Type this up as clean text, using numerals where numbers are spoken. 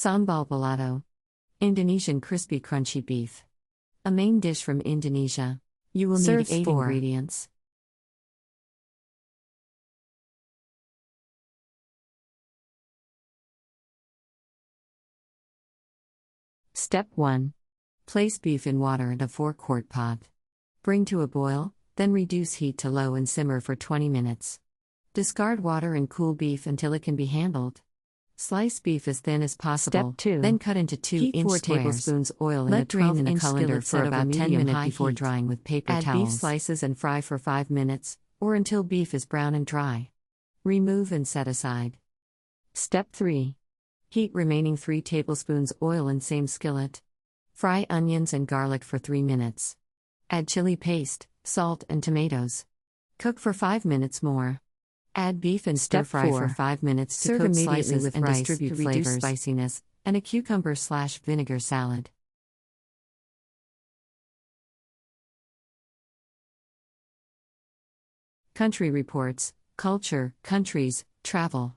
Sambal Balado. Indonesian crispy crunchy beef. A main dish from Indonesia. You will need 8 ingredients. Step 1. Place beef in water in a 4-quart pot. Bring to a boil, then reduce heat to low and simmer for 20 minutes. Discard water and cool beef until it can be handled. Slice beef as thin as possible. Step 2. Then cut into 2-inch 4 squares. tablespoons oil in Let a drain in a 12-inch colander for about 10 minutes before heat. drying with paper Add towels. beef Slices and fry for 5 minutes, or until beef is brown and dry. Remove and set aside. Step 3. Heat remaining 3 tablespoons oil in same skillet. Fry onions and garlic for 3 minutes. Add chili paste, salt and tomatoes. Cook for 5 minutes more. Add beef and stir-fry for 5 minutes to Serve coat immediately slices with and rice distribute to reduce flavors, spiciness, and a cucumber/vinegar salad. Country Reports, Culture, Countries, Travel.